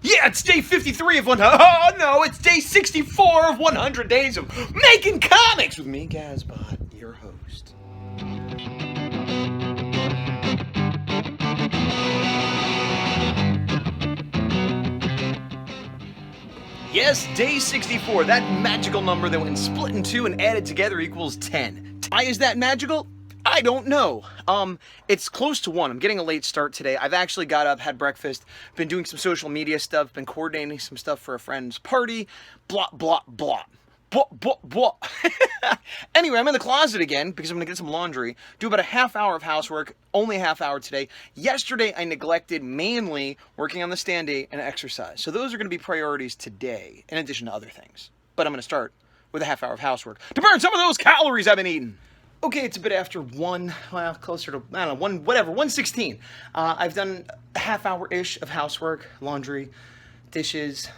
Yeah, it's day 53 of 100. Oh, no, it's day 64 of 100 days of making comics with me, Gazbot, your host. Yes, day 64, that magical number that when split in two and added together equals 10. Why is that magical? I don't know. It's close to 1. I'm getting a late start today. I've actually got up, had breakfast, been doing some social media stuff, been coordinating some stuff for a friend's party, blah, blah, blah. Blah, blah, blah. Anyway, I'm in the closet again because I'm going to get some laundry, do about a half hour of housework, only a half hour today. Yesterday, I neglected mainly working on the standee and exercise. So those are going to be priorities today, in addition to other things. But I'm going to start with a half hour of housework to burn some of those calories I've been eating. Okay, it's a bit after 1, well, closer to, I don't know, 1, whatever, 1:16. I've done a half hour-ish of housework, laundry, dishes,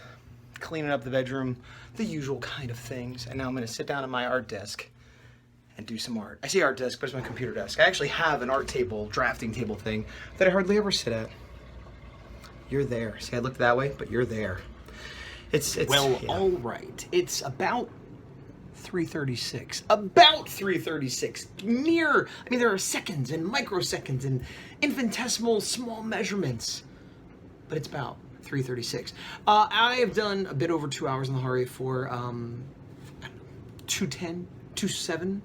cleaning up the bedroom, the usual kind of things. And now I'm gonna sit down at my art desk and do some art. I say art desk, but it's my computer desk. I actually have an art table, drafting table thing that I hardly ever sit at. You're there. See, I looked that way, but you're there. It's well, yeah. All right. It's about 3:36. About 3:36. Near, I mean, there are seconds and microseconds and infinitesimal small measurements, but it's about 3:36. I have done a bit over 2 hours on the Hari for 2:10, 2:07.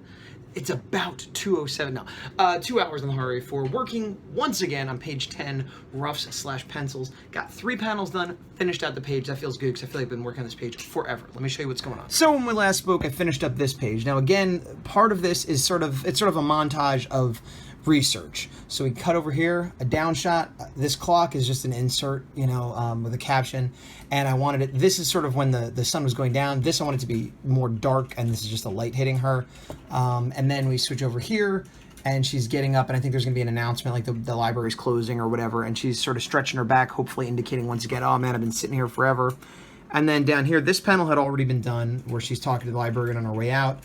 It's about 2:07 now. 2 hours on the Hari for working once again on page 10, roughs/pencils. Got 3 panels done, finished out the page. That feels good because I feel like I've been working on this page forever. Let me show you what's going on. So when we last spoke, I finished up this page. Now again, part of this is it's sort of a montage of research. So we cut over here, a down shot. This clock is just an insert, you know, with a caption. And I wanted it, this is sort of when the sun was going down. This I want it to be more dark, and this is just a light hitting her. And then we switch over here, and she's getting up, and I think there's gonna be an announcement, like the library's closing or whatever, and she's sort of stretching her back, hopefully indicating once again, oh man, I've been sitting here forever. And then down here, this panel had already been done, where she's talking to the librarian on her way out.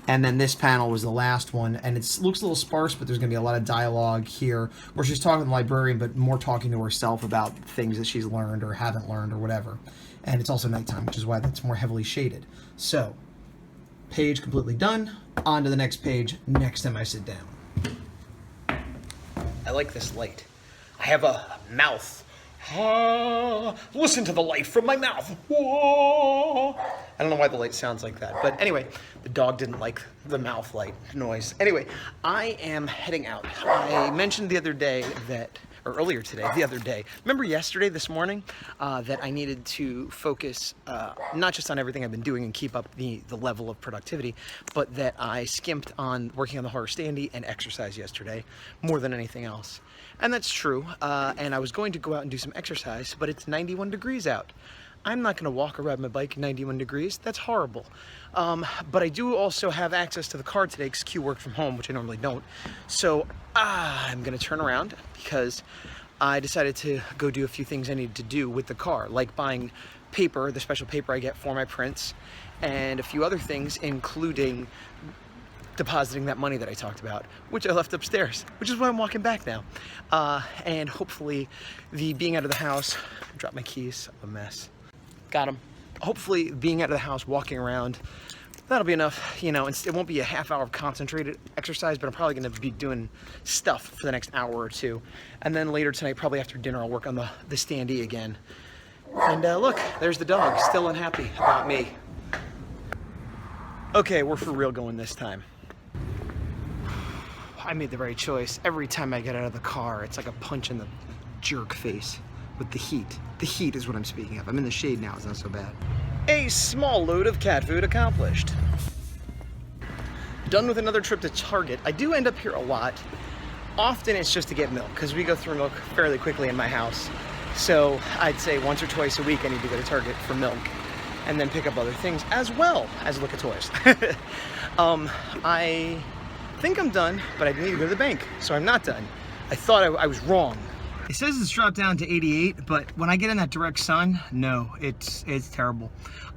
And then this panel was the last one, and it looks a little sparse, but there's going to be a lot of dialogue here where she's talking to the librarian, but more talking to herself about things that she's learned or haven't learned or whatever. And it's also nighttime, which is why that's more heavily shaded. So, page completely done. On to the next page next time I sit down. I like this light. I have a mouth. Listen to the light from my mouth. Whoa. I don't know why the light sounds like that, but anyway, the dog didn't like the mouth light noise. Anyway, I am heading out. I mentioned the other day that, or earlier today, remember yesterday, this morning, that I needed to focus not just on everything I've been doing and keep up the level of productivity, but that I skimped on working on the horror standee and exercise yesterday more than anything else. And that's true, and I was going to go out and do some exercise, but it's 91 degrees out. I'm not going to walk or ride my bike 91 degrees. That's horrible. But I do also have access to the car today because Q worked from home, which I normally don't. So I'm going to turn around because I decided to go do a few things I needed to do with the car, like buying paper, the special paper I get for my prints, and a few other things, including depositing that money that I talked about, which I left upstairs, which is why I'm walking back now. And hopefully the being out of the house, dropped my keys, I'm a mess. Got them. Hopefully being out of the house, walking around, that'll be enough, you know. It won't be a half hour of concentrated exercise, but I'm probably gonna be doing stuff for the next hour or two. And then later tonight, probably after dinner, I'll work on the standee again. And look, there's the dog, still unhappy about me. Okay, we're for real going this time. I made the right choice. Every time I get out of the car, it's like a punch in the jerk face with the heat. The heat is what I'm speaking of. I'm in the shade now, it's not so bad. A small load of cat food accomplished. Done with another trip to Target. I do end up here a lot. Often it's just to get milk, because we go through milk fairly quickly in my house. So I'd say once or twice a week I need to go to Target for milk, and then pick up other things as well as look at toys. I think I'm done, but I need to go to the bank, so I'm not done. I thought I was wrong. It says it's dropped down to 88, but when I get in that direct sun, no, it's terrible.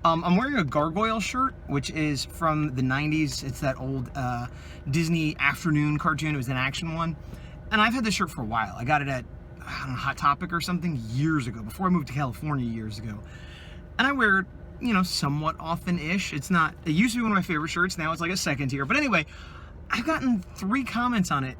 I'm wearing a gargoyle shirt, which is from the 90s. It's that old Disney afternoon cartoon. It was an action one. And I've had this shirt for a while. I got it at I don't know, Hot Topic or something years ago, before I moved to California years ago. And I wear it, you know, somewhat often-ish. It used to be one of my favorite shirts, now it's like a second tier. But anyway, I've gotten 3 comments on it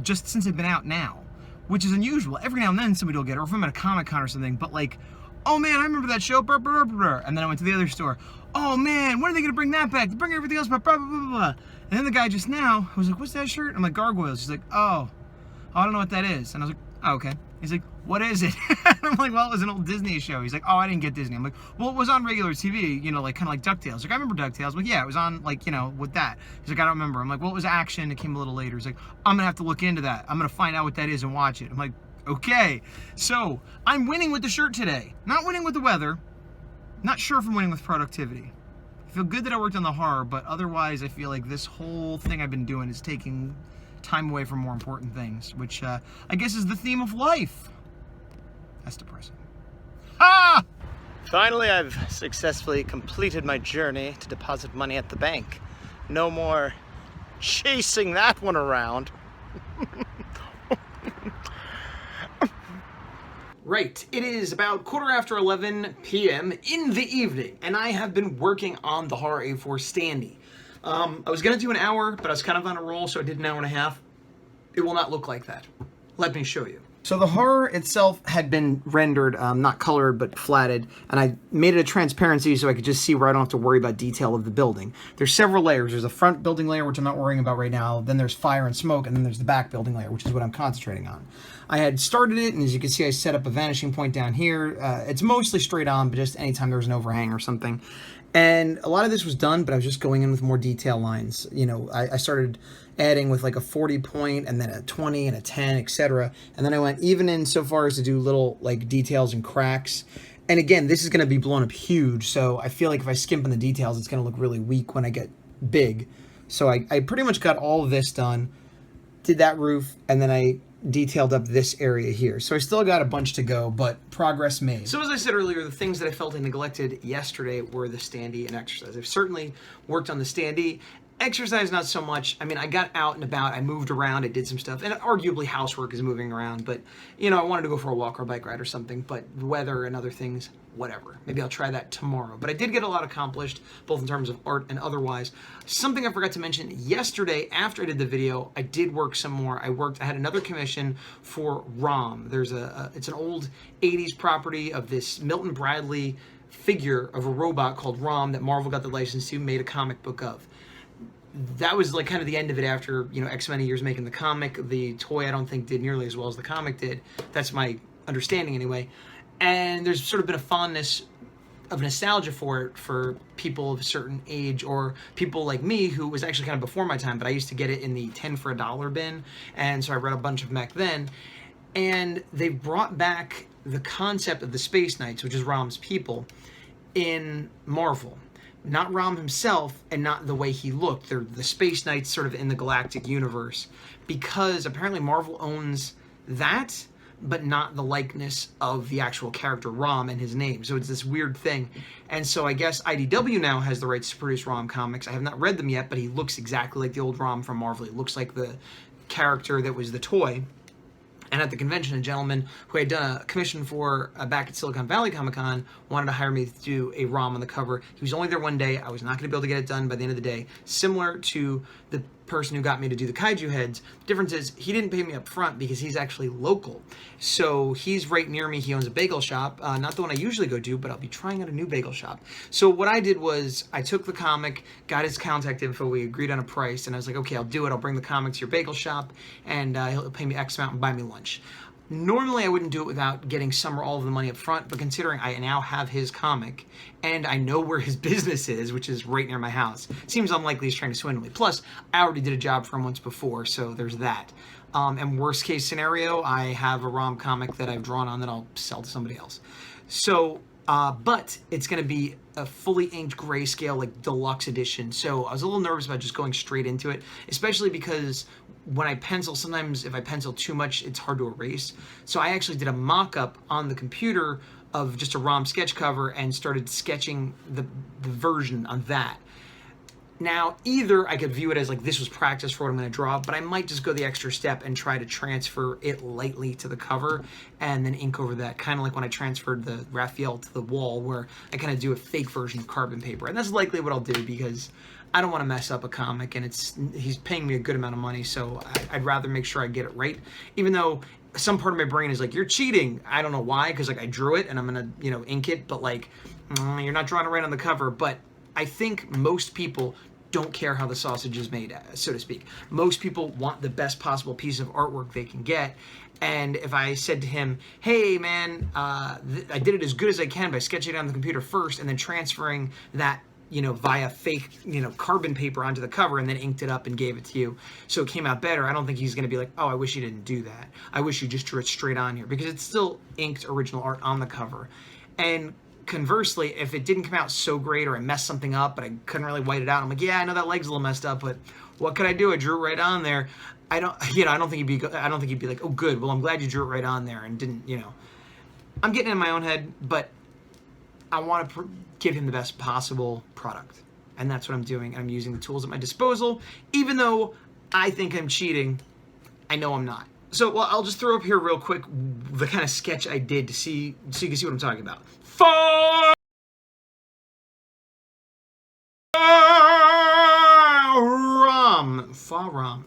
just since it's been out now, which is unusual. Every now and then somebody will get it, or if I'm at a Comic-Con or something, but like, oh man, I remember that show, blah, blah, blah, blah. And then I went to the other store. Oh man, when are they gonna bring that back? They bring everything else back, blah, blah, blah, blah. And then the guy just now was like, what's that shirt? I'm like, Gargoyles. He's like, oh, I don't know what that is. And I was like, oh, okay. He's like, what is it? I'm like, well, it was an old Disney show. He's like, oh, I didn't get Disney. I'm like, well, it was on regular TV, you know, like kind of like DuckTales. Like, I remember DuckTales. Like, yeah, it was on, like, you know, with that. He's like, I don't remember. I'm like, well, it was action. It came a little later. He's like, I'm going to have to look into that. I'm going to find out what that is and watch it. I'm like, okay. So, I'm winning with the shirt today. Not winning with the weather. Not sure if I'm winning with productivity. I feel good that I worked on the horror, but otherwise I feel like this whole thing I've been doing is taking time away from more important things, which I guess is the theme of life. That's depressing. Ah! Finally, I've successfully completed my journey to deposit money at the bank. No more chasing that one around. Right, it is about 11:15 p.m. in the evening, and I have been working on the Horror A4 standee. I was going to do an hour, but I was kind of on a roll, so I did an hour and a half. It will not look like that. Let me show you. So the horror itself had been rendered, not colored, but flatted, and I made it a transparency so I could just see where I don't have to worry about detail of the building. There's several layers. There's a front building layer, which I'm not worrying about right now. Then there's fire and smoke, and then there's the back building layer, which is what I'm concentrating on. I had started it, and as you can see, I set up a vanishing point down here. It's mostly straight on, but just anytime there was an overhang or something. And a lot of this was done, but I was just going in with more detail lines. You know, I started adding with like a 40 point and then a 20 and a 10, etc. And then I went even in so far as to do little like details and cracks. And again, this is going to be blown up huge, so I feel like if I skimp on the details, it's going to look really weak when I get big. So I pretty much got all of this done, did that roof, and then I detailed up this area here. So I still got a bunch to go, but progress made. So as I said earlier, the things that I felt I neglected yesterday were the standee and exercise. I've certainly worked on the standee. Exercise, not so much. I mean, I got out and about, I moved around, I did some stuff, and arguably housework is moving around, but, you know, I wanted to go for a walk or a bike ride or something, but the weather and other things, whatever. Maybe I'll try that tomorrow. But I did get a lot accomplished, both in terms of art and otherwise. Something I forgot to mention, yesterday, after I did the video, I did work some more. I had another commission for ROM. It's an old 80s property of this Milton Bradley figure of a robot called ROM that Marvel got the license to, made a comic book of. That was like kind of the end of it after, you know, X many years making the comic. The toy I don't think did nearly as well as the comic did. That's my understanding anyway. And there's sort of been a fondness of nostalgia for it for people of a certain age, or people like me who was actually kind of before my time, but I used to get it in the 10 for $1 bin, and so I read a bunch of them back then. And they brought back the concept of the Space Knights, which is Rom's people, in Marvel. Not Rom himself, and not the way he looked. They're the Space Knights sort of in the galactic universe, because apparently Marvel owns that, but not the likeness of the actual character Rom and his name. So it's this weird thing. And so I guess IDW now has the rights to produce Rom comics. I have not read them yet, but he looks exactly like the old Rom from Marvel. He looks like the character that was the toy. And at the convention, a gentleman who I had done a commission for back at Silicon Valley Comic-Con wanted to hire me to do a ROM on the cover. He was only there one day. I was not going to be able to get it done by the end of the day. Similar to the person who got me to do the kaiju heads. The difference is he didn't pay me up front because he's actually local. So he's right near me. He owns a bagel shop. Not the one I usually go to, but I'll be trying out a new bagel shop. So what I did was I took the comic, got his contact info, we agreed on a price, and I was like, okay, I'll do it. I'll bring the comic to your bagel shop, and he'll pay me X amount and buy me lunch. Normally, I wouldn't do it without getting some or all of the money up front, but considering I now have his comic, and I know where his business is, which is right near my house, seems unlikely he's trying to swindle me. Plus, I already did a job for him once before, so there's that. And worst case scenario, I have a ROM comic that I've drawn on that I'll sell to somebody else. So, but it's going to be a fully inked grayscale, like deluxe edition. So I was a little nervous about just going straight into it, especially because when I pencil, sometimes if I pencil too much, it's hard to erase. So I actually did a mock-up on the computer of just a ROM sketch cover and started sketching the version on that. Now, either I could view it as like this was practice for what I'm going to draw, but I might just go the extra step and try to transfer it lightly to the cover and then ink over that, kind of like when I transferred the Raphael to the wall, where I kind of do a fake version of carbon paper. And that's likely what I'll do because I don't want to mess up a comic, and he's paying me a good amount of money, so I'd rather make sure I get it right, even though some part of my brain is like, you're cheating. I don't know why, because like I drew it and I'm gonna, you know, ink it, but like you're not drawing it right on the cover. But I think most people don't care how the sausage is made, so to speak. Most people want the best possible piece of artwork they can get. And if I said to him, hey man, I did it as good as I can by sketching it on the computer first and then transferring that, you know, via fake, you know, carbon paper onto the cover and then inked it up and gave it to you so it came out better, I don't think he's going to be like, oh, I wish you didn't do that. I wish you just drew it straight on here, because it's still inked original art on the cover. And conversely, if it didn't come out so great, or I messed something up but I couldn't really white it out, I'm like, yeah, I know that leg's a little messed up, but what could I do? I drew it right on there. I don't think he'd be like, oh good, well I'm glad you drew it right on there and didn't, you know. I'm getting in my own head, but I want to give him the best possible product. And that's what I'm doing. I'm using the tools at my disposal. Even though I think I'm cheating, I know I'm not. So, well, I'll just throw up here real quick the kind of sketch I did to see, so you can see what I'm talking about. Faram.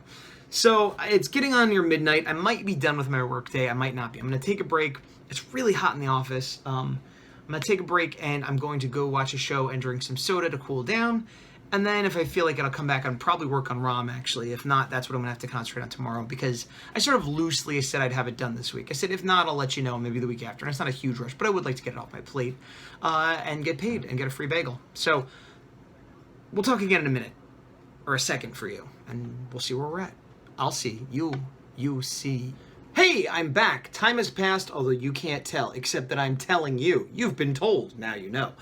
So it's getting on near midnight. I might be done with my work day. I might not be. I'm going to take a break. It's really hot in the office. I'm going to take a break and I'm going to go watch a show and drink some soda to cool down. And then if I feel like it, I'll come back and probably work on ROM, actually. If not, that's what I'm going to have to concentrate on tomorrow, because I sort of loosely said I'd have it done this week. I said, if not, I'll let you know maybe the week after. And it's not a huge rush, but I would like to get it off my plate and get paid and get a free bagel. So we'll talk again in a minute, or a second for you, and we'll see where we're at. I'll see. You see. Hey, I'm back. Time has passed, although you can't tell, except that I'm telling you. You've been told. Now you know.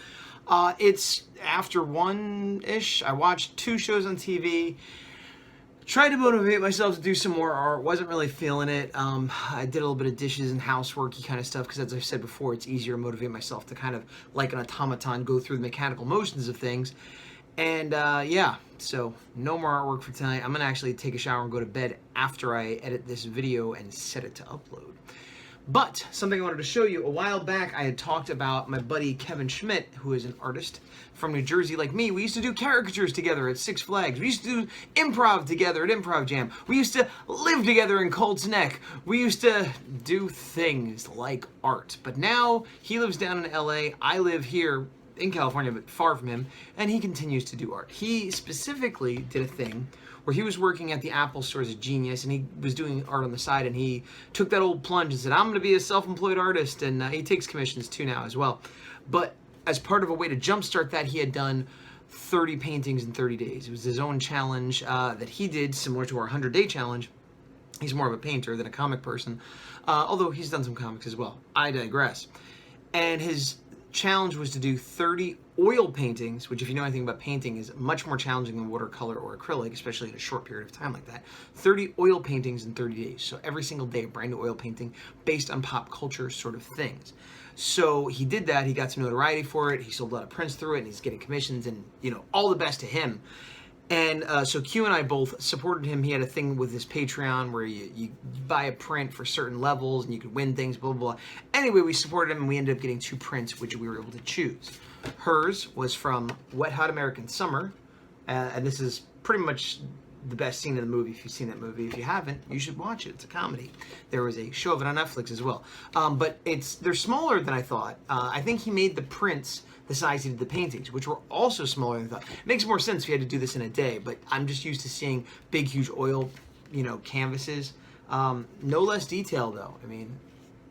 It's after 1-ish. I watched 2 shows on TV. Tried to motivate myself to do some more art. Wasn't really feeling it. I did a little bit of dishes and houseworky kind of stuff, because as I've said before, it's easier to motivate myself to kind of, like an automaton, go through the mechanical motions of things. And yeah, so no more artwork for tonight. I'm gonna actually take a shower and go to bed after I edit this video and set it to upload. But something I wanted to show you, a while back I had talked about my buddy Kevyn Schmidt, who is an artist from New Jersey like me. We used to do caricatures together at Six Flags. We used to do improv together at Improv Jam. We used to live together in Colts Neck. We used to do things like art. But now he lives down in LA. I live here in California, but far from him, and he continues to do art. He specifically did a thing where he was working at the Apple store as a genius, and he was doing art on the side, and he took that old plunge and said, I'm going to be a self-employed artist, and he takes commissions too now as well. But as part of a way to jumpstart that, he had done 30 paintings in 30 days. It was his own challenge that he did, similar to our 100-day challenge. He's more of a painter than a comic person, although he's done some comics as well. I digress. And his challenge was to do 30 oil paintings, which, if you know anything about painting, is much more challenging than watercolor or acrylic, especially in a short period of time like that. 30 oil paintings in 30 days. So every single day, a brand new oil painting based on pop culture sort of things. So he did that. He got some notoriety for it. He sold a lot of prints through it, and he's getting commissions, and, you know, all the best to him. And so Q and I both supported him. He had a thing with his Patreon where you buy a print for certain levels and you could win things, blah, blah, blah. Anyway, we supported him, and we ended up getting 2 prints, which we were able to choose. Hers was from Wet Hot American Summer, and this is pretty much the best scene in the movie. If you've seen that movie, if you haven't, you should watch it. It's a comedy. There was a show of it on Netflix as well. But they're smaller than I thought. I think he made the prints the size he did the paintings, which were also smaller than I thought. It makes more sense if you had to do this in a day, but I'm just used to seeing big, huge oil, you know, canvases. No less detail, though. I mean,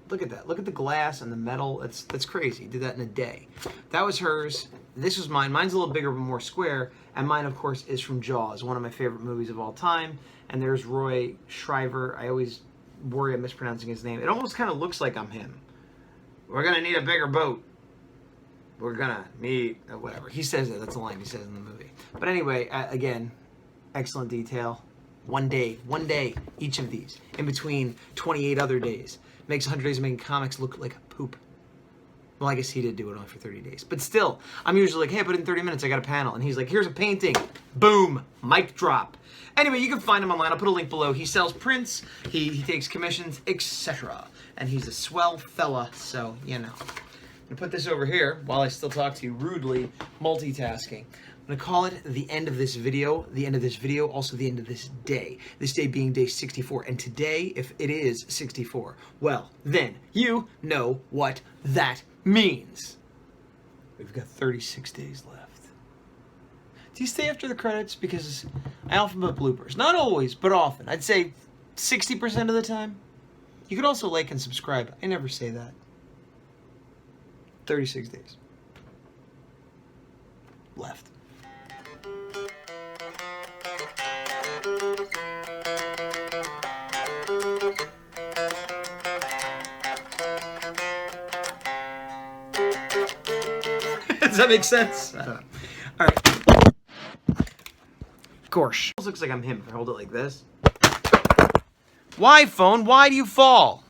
look at that. Look at the glass and the metal. That's crazy. He did that in a day. That was hers. This was mine. Mine's a little bigger but more square, and mine, of course, is from Jaws, one of my favorite movies of all time. And there's Roy Schreiber. I always worry I'm mispronouncing his name. It almost kind of looks like I'm him. We're gonna need a bigger boat. We're gonna need whatever. He says it. That's a line he says in the movie. But anyway, again, excellent detail. One day, each of these, in between 28 other days. Makes 100 Days of Making Comics look like poop. Well, I guess he did do it only for 30 days. But still, I'm usually like, hey, put it in 30 minutes, I got a panel. And he's like, here's a painting. Boom, mic drop. Anyway, you can find him online. I'll put a link below. He sells prints, he takes commissions, etc. And he's a swell fella, so, you know. I'm gonna put this over here while I still talk to you rudely, multitasking. I'm gonna call it the end of this video, also the end of this day. This day being day 64, and today, if it is 64, well, then you know what that means. We've got 36 days left. Do you stay after the credits? Because I often put bloopers. Not always, but often. I'd say 60% of the time. You could also like and subscribe. I never say that. 36 days left. Does that make sense? I don't know. All right. Gosh. It looks like I'm him if I hold it like this. Why, phone? Why do you fall?